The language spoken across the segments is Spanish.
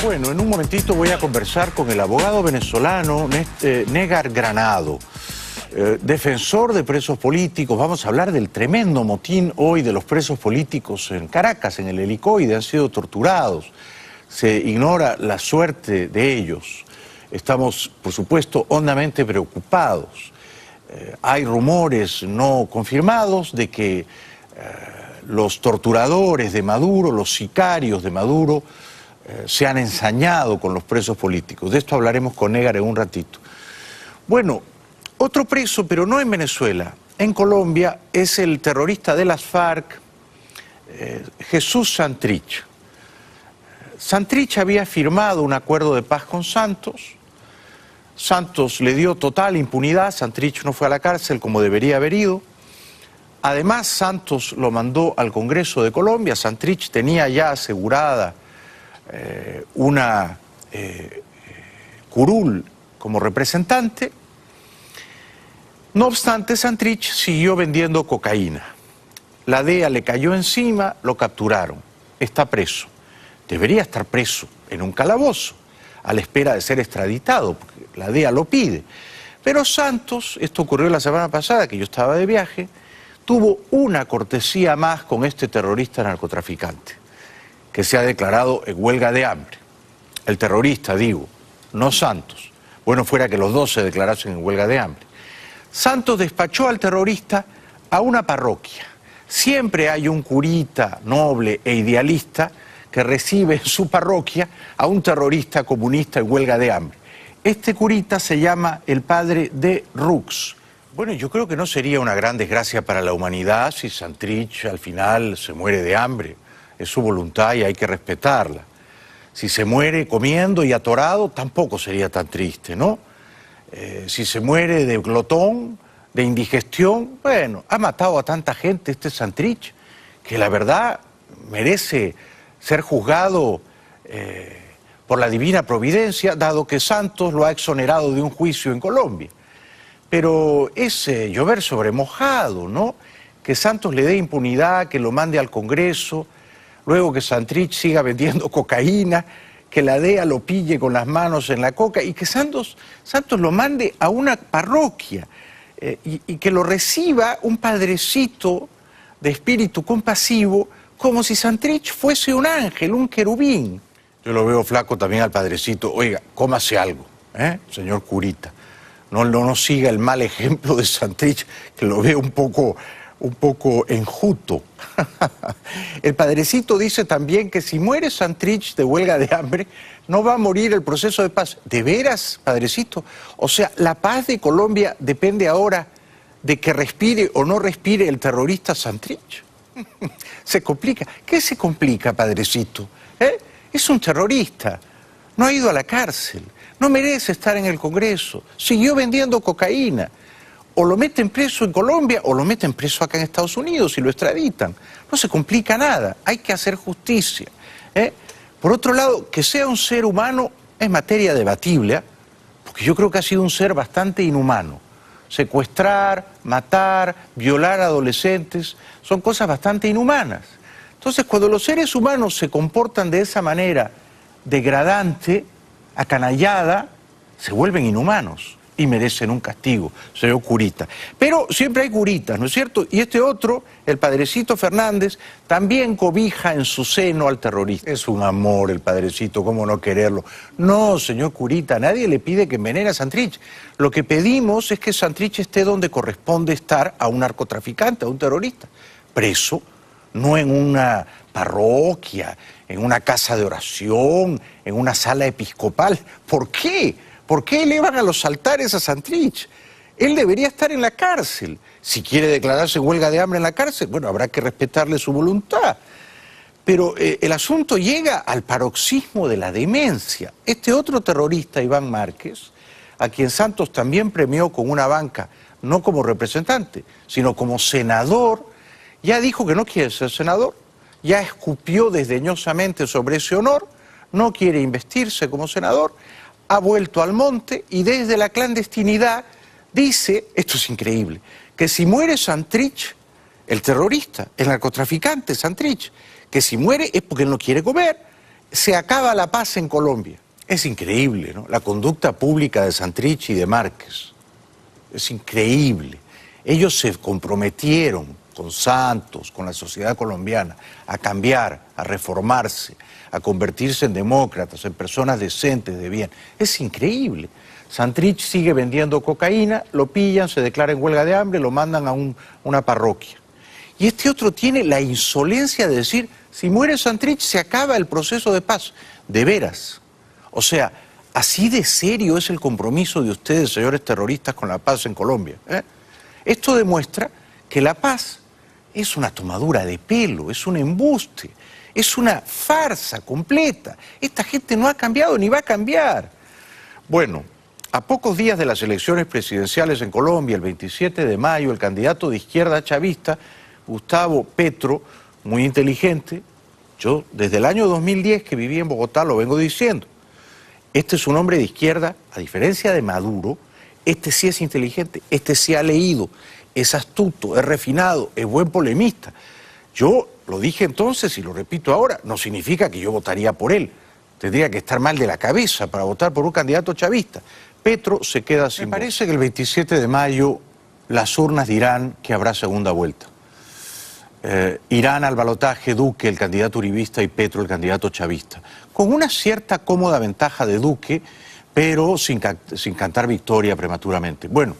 Bueno, en un momentito voy a conversar con el abogado venezolano Negar Granado, defensor de presos políticos. Vamos a hablar del tremendo motín hoy de los presos políticos en Caracas, en el Helicoide. Han sido torturados. Se ignora la suerte de ellos. Estamos, por supuesto, hondamente preocupados. Hay rumores no confirmados de que los torturadores de Maduro, los sicarios de Maduro, se han ensañado con los presos políticos. De esto hablaremos con Negar en un ratito. Bueno, otro preso, pero no en Venezuela, en Colombia, es el terrorista de las FARC, Jesús Santrich. Santrich había firmado un acuerdo de paz con Santos. Santos le dio total impunidad. Santrich no fue a la cárcel como debería haber ido. Además, Santos lo mandó al Congreso de Colombia. Santrich tenía ya asegurada una curul como representante. No obstante, Santrich siguió vendiendo cocaína. La DEA le cayó encima, lo capturaron. Está preso. Debería estar preso en un calabozo, a la espera de ser extraditado, porque la DEA lo pide. Pero Santos, esto ocurrió la semana pasada, que yo estaba de viaje, tuvo una cortesía más con este terrorista narcotraficante, que se ha declarado en huelga de hambre. El terrorista, digo, no Santos. Bueno, fuera que los dos se declarasen en huelga de hambre. Santos despachó al terrorista a una parroquia. Siempre hay un curita noble e idealista que recibe en su parroquia a un terrorista comunista en huelga de hambre. Este curita se llama el padre de Rux. Bueno, yo creo que no sería una gran desgracia para la humanidad si Santrich al final se muere de hambre. Es su voluntad y hay que respetarla. Si se muere comiendo y atorado, tampoco sería tan triste, ¿no? Si se muere de glotón, de indigestión, bueno, ha matado a tanta gente este Santrich, que la verdad merece ser juzgado por la divina providencia, dado que Santos lo ha exonerado de un juicio en Colombia. Pero es llover sobre mojado, ¿no? Que Santos le dé impunidad, que lo mande al Congreso, luego que Santrich siga vendiendo cocaína, que la DEA lo pille con las manos en la coca y que Santos lo mande a una parroquia y que lo reciba un padrecito de espíritu compasivo, como si Santrich fuese un ángel, un querubín. Yo lo veo flaco también al padrecito. Oiga, cómase algo, señor curita. No siga el mal ejemplo de Santrich, que lo veo un poco enjuto. El padrecito dice también que si muere Santrich de huelga de hambre, no va a morir el proceso de paz. ¿De veras, padrecito? O sea, ¿la paz de Colombia depende ahora de que respire o no respire el terrorista Santrich? Se complica. ¿Qué se complica, padrecito? Es un terrorista. No ha ido a la cárcel. No merece estar en el Congreso. Siguió vendiendo cocaína. O lo meten preso en Colombia o lo meten preso acá en Estados Unidos y lo extraditan. No se complica nada. Hay que hacer justicia. Por otro lado, que sea un ser humano es materia debatible, porque yo creo que ha sido un ser bastante inhumano. Secuestrar, matar, violar a adolescentes son cosas bastante inhumanas. Entonces, cuando los seres humanos se comportan de esa manera degradante, acanallada, se vuelven inhumanos y merecen un castigo, señor curita. Pero siempre hay curitas, ¿no es cierto? Y este otro, el padrecito Fernández, también cobija en su seno al terrorista. Es un amor el padrecito, ¿cómo no quererlo? No, señor curita, nadie le pide que envenene a Santrich. Lo que pedimos es que Santrich esté donde corresponde estar a un narcotraficante, a un terrorista. Preso, no en una parroquia, en una casa de oración, en una sala episcopal. ¿Por qué? ¿Por qué elevan a los altares a Santrich? Él debería estar en la cárcel. Si quiere declararse huelga de hambre en la cárcel, bueno, habrá que respetarle su voluntad. Pero el asunto llega al paroxismo de la demencia. Este otro terrorista, Iván Márquez, a quien Santos también premió con una banca, no como representante, sino como senador, ya dijo que no quiere ser senador, ya escupió desdeñosamente sobre ese honor, no quiere investirse como senador, ha vuelto al monte y desde la clandestinidad dice, esto es increíble, que si muere Santrich, el terrorista, el narcotraficante Santrich, que si muere es porque él no quiere comer se acaba la paz en Colombia. Es increíble, ¿no? La conducta pública de Santrich y de Márquez. Es increíble. Ellos se comprometieron con Santos, con la sociedad colombiana, a cambiar, a reformarse, a convertirse en demócratas, en personas decentes, de bien. Es increíble. Santrich sigue vendiendo cocaína, lo pillan, se declara en huelga de hambre, lo mandan a una parroquia. Y este otro tiene la insolencia de decir, si muere Santrich se acaba el proceso de paz. De veras. O sea, así de serio es el compromiso de ustedes, señores terroristas, con la paz en Colombia. Esto demuestra que la paz es una tomadura de pelo, es un embuste, es una farsa completa. Esta gente no ha cambiado ni va a cambiar. Bueno, a pocos días de las elecciones presidenciales en Colombia, el 27 de mayo, el candidato de izquierda chavista, Gustavo Petro, muy inteligente, yo desde el año 2010 que viví en Bogotá lo vengo diciendo, este es un hombre de izquierda, a diferencia de Maduro, este sí es inteligente, este sí ha leído, es astuto, es refinado, es buen polemista. Yo lo dije entonces y lo repito ahora, no significa que yo votaría por él. Tendría que estar mal de la cabeza para votar por un candidato chavista. Petro se queda sin voz. Me parece que el 27 de mayo las urnas dirán que habrá segunda vuelta. Irán al balotaje Duque, el candidato uribista, y Petro, el candidato chavista. Con una cierta cómoda ventaja de Duque, pero sin cantar victoria prematuramente. Bueno,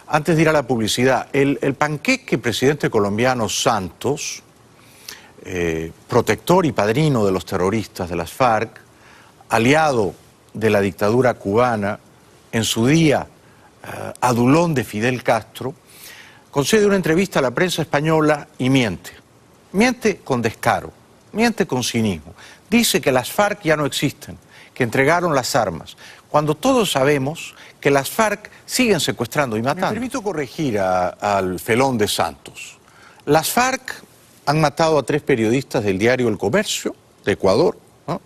antes de ir a la publicidad, el panqueque presidente colombiano Santos, protector y padrino de los terroristas de las FARC, aliado de la dictadura cubana, en su día adulón de Fidel Castro, concede una entrevista a la prensa española y miente. Miente con descaro, miente con cinismo. Dice que las FARC ya no existen, que entregaron las armas, cuando todos sabemos que las FARC siguen secuestrando y matando. Me permito corregir al felón de Santos. Las FARC han matado a 3 periodistas del diario El Comercio, de Ecuador, ¿no?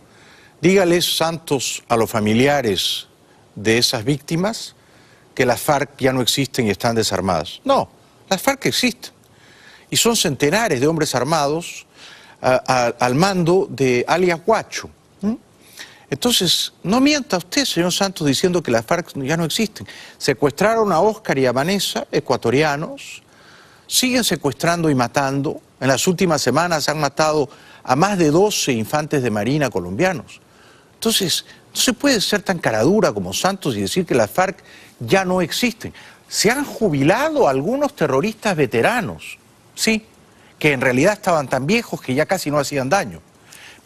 Dígales, Santos, a los familiares de esas víctimas que las FARC ya no existen y están desarmadas. No, las FARC existen. Y son centenares de hombres armados al mando de alias Guacho. Entonces, no mienta usted, señor Santos, diciendo que las FARC ya no existen. Secuestraron a Óscar y a Vanessa, ecuatorianos, siguen secuestrando y matando. En las últimas semanas han matado a más de 12 infantes de marina colombianos. Entonces, no se puede ser tan caradura como Santos y decir que las FARC ya no existen. Se han jubilado algunos terroristas veteranos, sí, que en realidad estaban tan viejos que ya casi no hacían daño.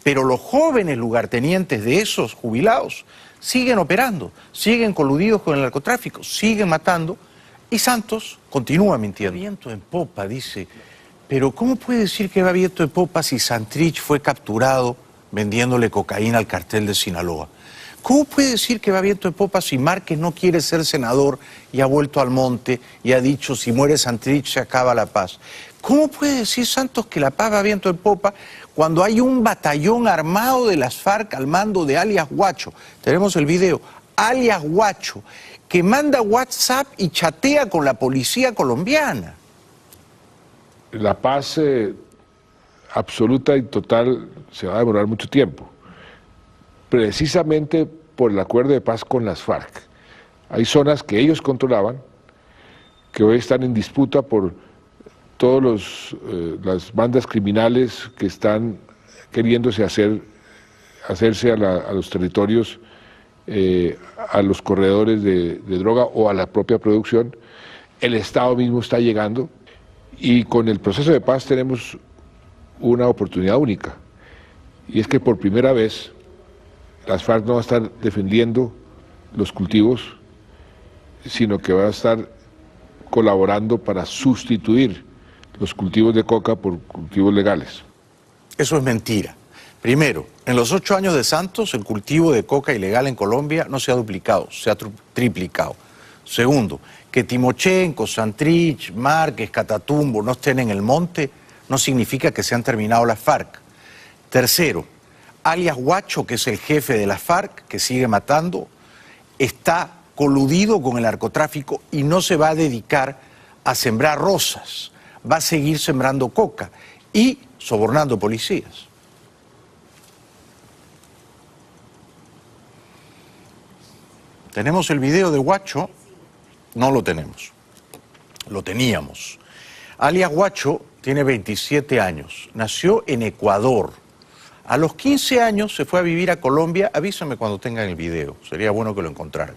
Pero los jóvenes lugartenientes de esos jubilados siguen operando, siguen coludidos con el narcotráfico, siguen matando, y Santos continúa mintiendo. Viento en popa, dice. Pero ¿cómo puede decir que va viento en popa si Santrich fue capturado vendiéndole cocaína al cartel de Sinaloa? ¿Cómo puede decir que va viento en popa si Márquez no quiere ser senador y ha vuelto al monte y ha dicho si muere Santrich se acaba la paz? ¿Cómo puede decir Santos que la paz va viento en popa cuando hay un batallón armado de las FARC al mando de alias Guacho? Tenemos el video, alias Guacho, que manda WhatsApp y chatea con la policía colombiana. La paz absoluta y total se va a demorar mucho tiempo, precisamente por el acuerdo de paz con las FARC. Hay zonas que ellos controlaban, que hoy están en disputa por todas las bandas criminales que están queriéndose hacerse a los territorios, a los corredores de droga o a la propia producción. El Estado mismo está llegando y con el proceso de paz tenemos una oportunidad única, y es que por primera vez las FARC no va a estar defendiendo los cultivos, sino que va a estar colaborando para sustituir los cultivos de coca por cultivos legales. Eso es mentira. Primero, en los 8 años de Santos, el cultivo de coca ilegal en Colombia no se ha duplicado, se ha triplicado. Segundo, que Timochenko, Santrich, Márquez, Catatumbo no estén en el monte, no significa que se han terminado las FARC. Tercero, alias Guacho, que es el jefe de las FARC, que sigue matando, está coludido con el narcotráfico y no se va a dedicar a sembrar rosas, va a seguir sembrando coca y sobornando policías. ¿Tenemos el video de Guacho? No lo tenemos. Lo teníamos. Alias Guacho tiene 27 años. Nació en Ecuador. A los 15 años se fue a vivir a Colombia. Avísame cuando tengan el video. Sería bueno que lo encontraran.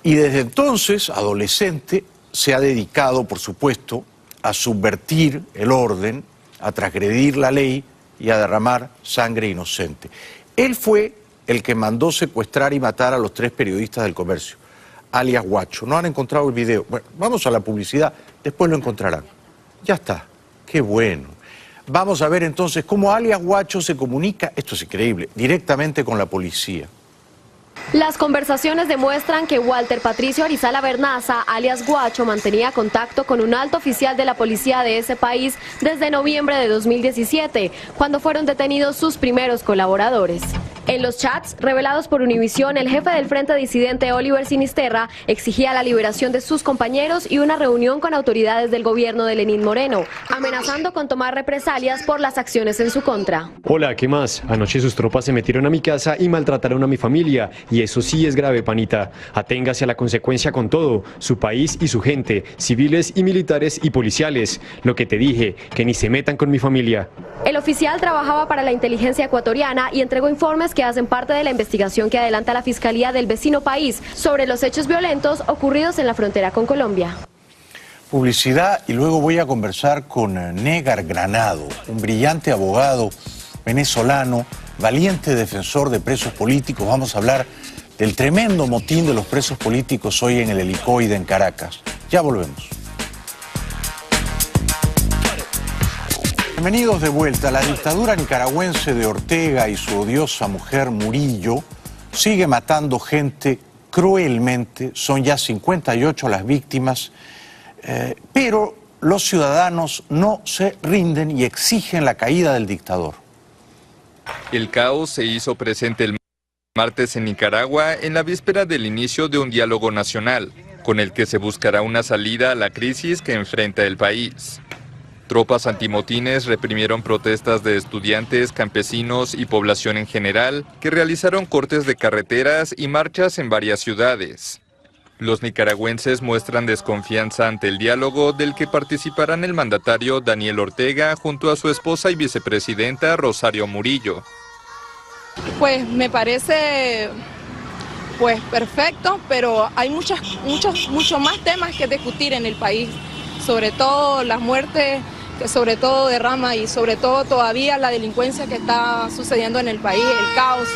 Y desde entonces, adolescente, se ha dedicado, por supuesto, a subvertir el orden, a transgredir la ley y a derramar sangre inocente. Él fue el que mandó secuestrar y matar a los 3 periodistas del Comercio, alias Guacho. No han encontrado el video. Bueno, vamos a la publicidad, después lo encontrarán. Ya está, qué bueno. Vamos a ver entonces cómo alias Guacho se comunica, esto es increíble, directamente con la policía. Las conversaciones demuestran que Walter Patricio Arizala Bernaza, alias Guacho, mantenía contacto con un alto oficial de la policía de ese país desde noviembre de 2017, cuando fueron detenidos sus primeros colaboradores. En los chats revelados por Univisión, el jefe del Frente Disidente Oliver Sinisterra exigía la liberación de sus compañeros y una reunión con autoridades del gobierno de Lenín Moreno, amenazando con tomar represalias por las acciones en su contra. Hola, ¿qué más? Anoche sus tropas se metieron a mi casa y maltrataron a mi familia, y eso sí es grave, panita. Aténgase a la consecuencia con todo, su país y su gente, civiles y militares y policiales. Lo que te dije, que ni se metan con mi familia. El oficial trabajaba para la inteligencia ecuatoriana y entregó informes que hacen parte de la investigación que adelanta la Fiscalía del vecino país sobre los hechos violentos ocurridos en la frontera con Colombia. Publicidad y luego voy a conversar con Negar Granado, un brillante abogado venezolano, valiente defensor de presos políticos. Vamos a hablar del tremendo motín de los presos políticos hoy en el Helicoide en Caracas. Ya volvemos. Bienvenidos de vuelta. La dictadura nicaragüense de Ortega y su odiosa mujer Murillo sigue matando gente cruelmente. Son ya 58 las víctimas, pero los ciudadanos no se rinden y exigen la caída del dictador. El caos se hizo presente el martes en Nicaragua en la víspera del inicio de un diálogo nacional, con el que se buscará una salida a la crisis que enfrenta el país. Tropas antimotines reprimieron protestas de estudiantes, campesinos y población en general, que realizaron cortes de carreteras y marchas en varias ciudades. Los nicaragüenses muestran desconfianza ante el diálogo del que participarán el mandatario Daniel Ortega junto a su esposa y vicepresidenta Rosario Murillo. Pues me parece perfecto, pero hay muchos más temas que discutir en el país, sobre todo las muertes, que sobre todo derrama y sobre todo todavía la delincuencia que está sucediendo en el país, el caos.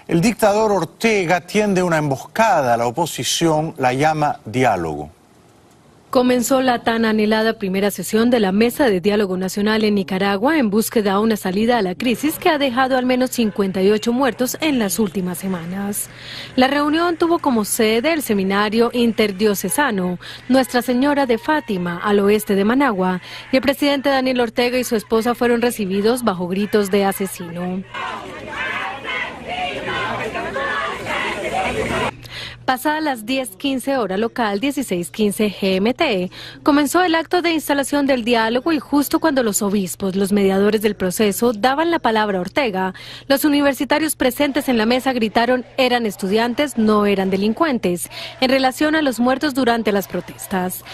El dictador Ortega tiende una emboscada a la oposición, la llama diálogo. Comenzó la tan anhelada primera sesión de la Mesa de Diálogo Nacional en Nicaragua en búsqueda de una salida a la crisis que ha dejado al menos 58 muertos en las últimas semanas. La reunión tuvo como sede el seminario interdiocesano Nuestra Señora de Fátima, al oeste de Managua, y el presidente Daniel Ortega y su esposa fueron recibidos bajo gritos de asesino. Pasadas las 10:15 hora local, 16:15 GMT, comenzó el acto de instalación del diálogo y justo cuando los obispos, los mediadores del proceso, daban la palabra a Ortega, los universitarios presentes en la mesa gritaron eran estudiantes, no eran delincuentes, en relación a los muertos durante las protestas.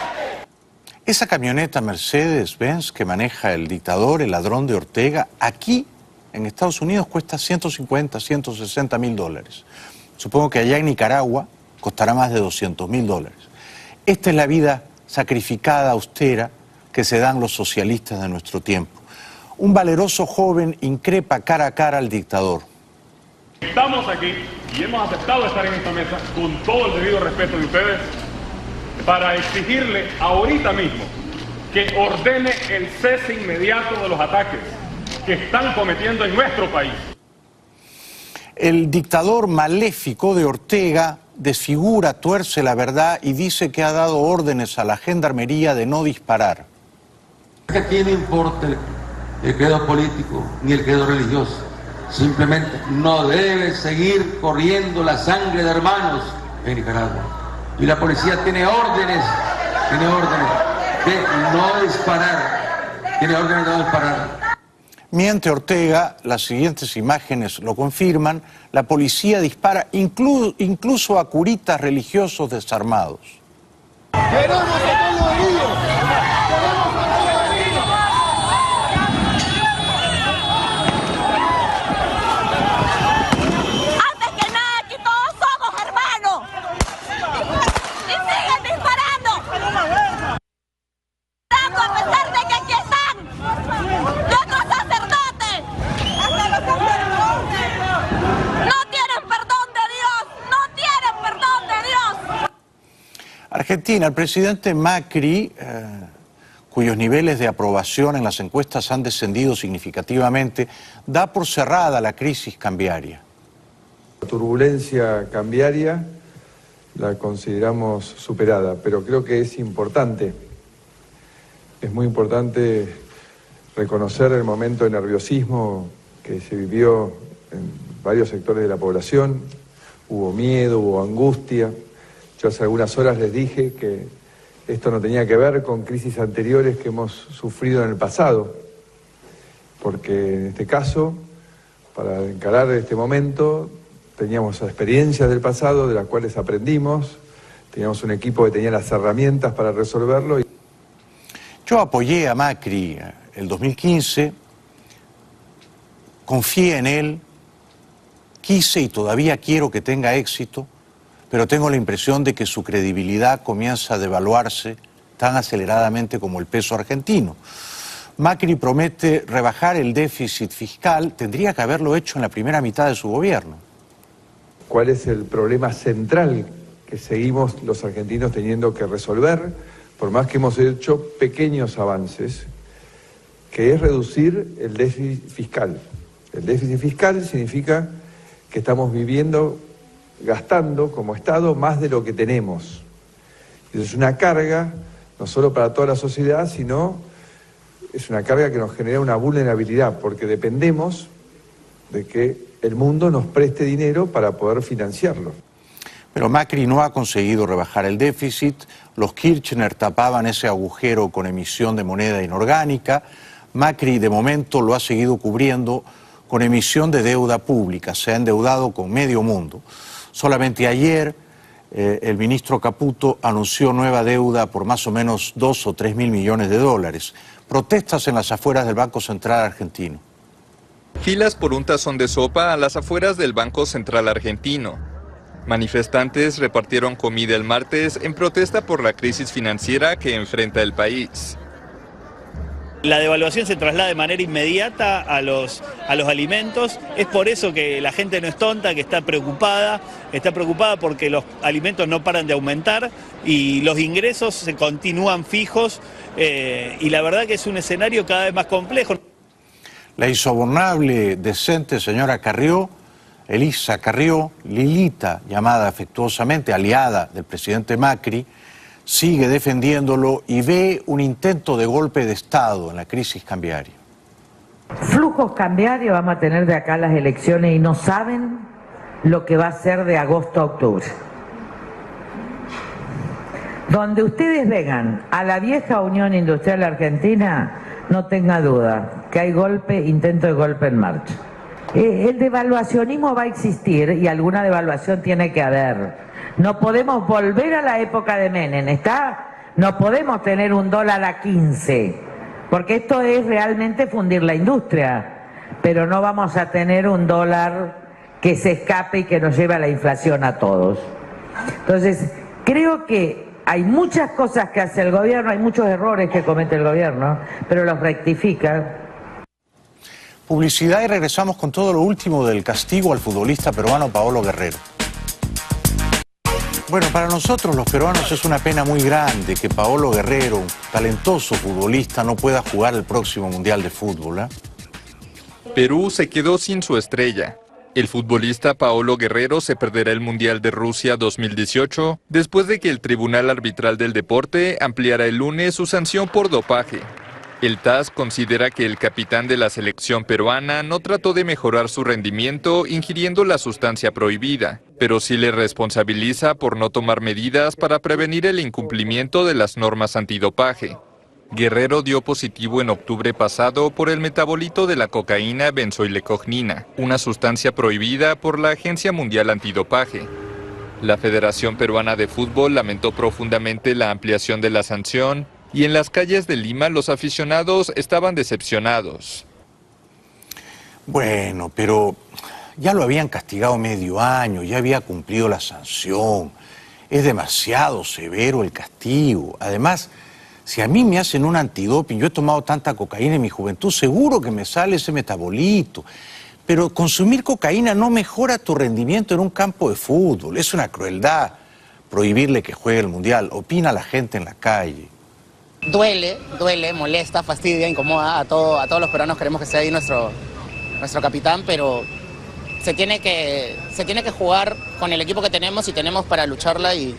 Esa camioneta Mercedes-Benz que maneja el dictador, el ladrón de Ortega, aquí en Estados Unidos cuesta 150, 160 mil dólares. Supongo que allá en Nicaragua costará más de 200.000 dólares. Esta es la vida sacrificada, austera, que se dan los socialistas de nuestro tiempo. Un valeroso joven increpa cara a cara al dictador. Estamos aquí y hemos aceptado estar en esta mesa con todo el debido respeto de ustedes para exigirle ahorita mismo que ordene el cese inmediato de los ataques que están cometiendo en nuestro país. El dictador maléfico de Ortega desfigura, tuerce la verdad y dice que ha dado órdenes a la gendarmería de no disparar. Aquí no importa el credo político ni el credo religioso, simplemente no debe seguir corriendo la sangre de hermanos en Nicaragua. Y la policía tiene órdenes de no disparar, tiene órdenes de no disparar. Miente Ortega, las siguientes imágenes lo confirman, la policía dispara incluso a curitas religiosos desarmados. ¡Queremos a todos los heridos! Argentina, el presidente Macri, cuyos niveles de aprobación en las encuestas han descendido significativamente, da por cerrada la crisis cambiaria. La turbulencia cambiaria la consideramos superada, pero creo que es muy importante reconocer el momento de nerviosismo que se vivió en varios sectores de la población. Hubo miedo, hubo angustia. Yo hace algunas horas les dije que esto no tenía que ver con crisis anteriores que hemos sufrido en el pasado, porque en este caso, para encarar este momento, teníamos experiencias del pasado de las cuales aprendimos, teníamos un equipo que tenía las herramientas para resolverlo. Yo apoyé a Macri el 2015, confié en él, quise y todavía quiero que tenga éxito, pero tengo la impresión de que su credibilidad comienza a devaluarse tan aceleradamente como el peso argentino. Macri promete rebajar el déficit fiscal, tendría que haberlo hecho en la primera mitad de su gobierno. ¿Cuál es el problema central que seguimos los argentinos teniendo que resolver, por más que hemos hecho pequeños avances, que es reducir el déficit fiscal? El déficit fiscal significa que estamos gastando como Estado más de lo que tenemos. Eso es una carga, no solo para toda la sociedad, sino es una carga que nos genera una vulnerabilidad, porque dependemos de que el mundo nos preste dinero para poder financiarlo. Pero Macri no ha conseguido rebajar el déficit, los Kirchner tapaban ese agujero con emisión de moneda inorgánica, Macri de momento lo ha seguido cubriendo con emisión de deuda pública, se ha endeudado con medio mundo. Solamente ayer el ministro Caputo anunció nueva deuda por más o menos 2 o 3 mil millones de dólares. Protestas en las afueras del Banco Central argentino. Filas por un tazón de sopa a las afueras del Banco Central argentino. Manifestantes repartieron comida el martes en protesta por la crisis financiera que enfrenta el país. La devaluación se traslada de manera inmediata a los alimentos, es por eso que la gente no es tonta, que está preocupada porque los alimentos no paran de aumentar y los ingresos se continúan fijos y la verdad que es un escenario cada vez más complejo. La insobornable, decente señora Carrió, Elisa Carrió, Lilita, llamada afectuosamente aliada del presidente Macri, sigue defendiéndolo y ve un intento de golpe de Estado en la crisis cambiaria. Flujos cambiarios vamos a tener de acá a las elecciones y no saben lo que va a ser de agosto a octubre. Donde ustedes vengan a la vieja Unión Industrial Argentina, no tenga duda que hay intento de golpe en marcha. El devaluacionismo va a existir y alguna devaluación tiene que haber. No podemos volver a la época de Menem, no podemos tener un dólar a 15, porque esto es realmente fundir la industria, pero no vamos a tener un dólar que se escape y que nos lleve a la inflación a todos. Entonces, creo que hay muchas cosas que hace el gobierno, hay muchos errores que comete el gobierno, pero los rectifica. Publicidad y regresamos con todo lo último del castigo al futbolista peruano Paolo Guerrero. Bueno, para nosotros los peruanos es una pena muy grande que Paolo Guerrero, un talentoso futbolista, no pueda jugar el próximo Mundial de Fútbol, ¿eh? Perú se quedó sin su estrella. El futbolista Paolo Guerrero se perderá el Mundial de Rusia 2018 después de que el Tribunal Arbitral del Deporte ampliara el lunes su sanción por dopaje. El TAS considera que el capitán de la selección peruana no trató de mejorar su rendimiento ingiriendo la sustancia prohibida, pero sí le responsabiliza por no tomar medidas para prevenir el incumplimiento de las normas antidopaje. Guerrero dio positivo en octubre pasado por el metabolito de la cocaína benzoilecognina, una sustancia prohibida por la Agencia Mundial Antidopaje. La Federación Peruana de Fútbol lamentó profundamente la ampliación de la sanción y en las calles de Lima los aficionados estaban decepcionados. Bueno, pero ya lo habían castigado medio año, ya había cumplido la sanción. Es demasiado severo el castigo. Además, si a mí me hacen un antidoping, yo he tomado tanta cocaína en mi juventud, seguro que me sale ese metabolito. Pero consumir cocaína no mejora tu rendimiento en un campo de fútbol. Es una crueldad prohibirle que juegue el Mundial. Opina la gente en la calle. Duele, molesta, fastidia, incomoda. A todos los peruanos queremos que sea ahí nuestro capitán, pero se tiene que jugar con el equipo que tenemos y tenemos para lucharla y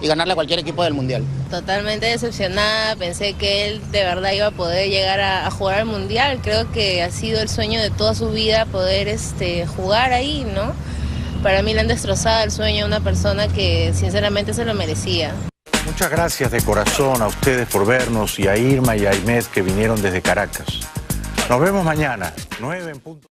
ganarle a cualquier equipo del Mundial. Totalmente decepcionada, pensé que él de verdad iba a poder llegar a jugar al Mundial. Creo que ha sido el sueño de toda su vida poder jugar ahí, ¿no? Para mí le han destrozado el sueño a una persona que sinceramente se lo merecía. Muchas gracias de corazón a ustedes por vernos y a Irma y a Aymed que vinieron desde Caracas. Nos vemos mañana, 9 en punto.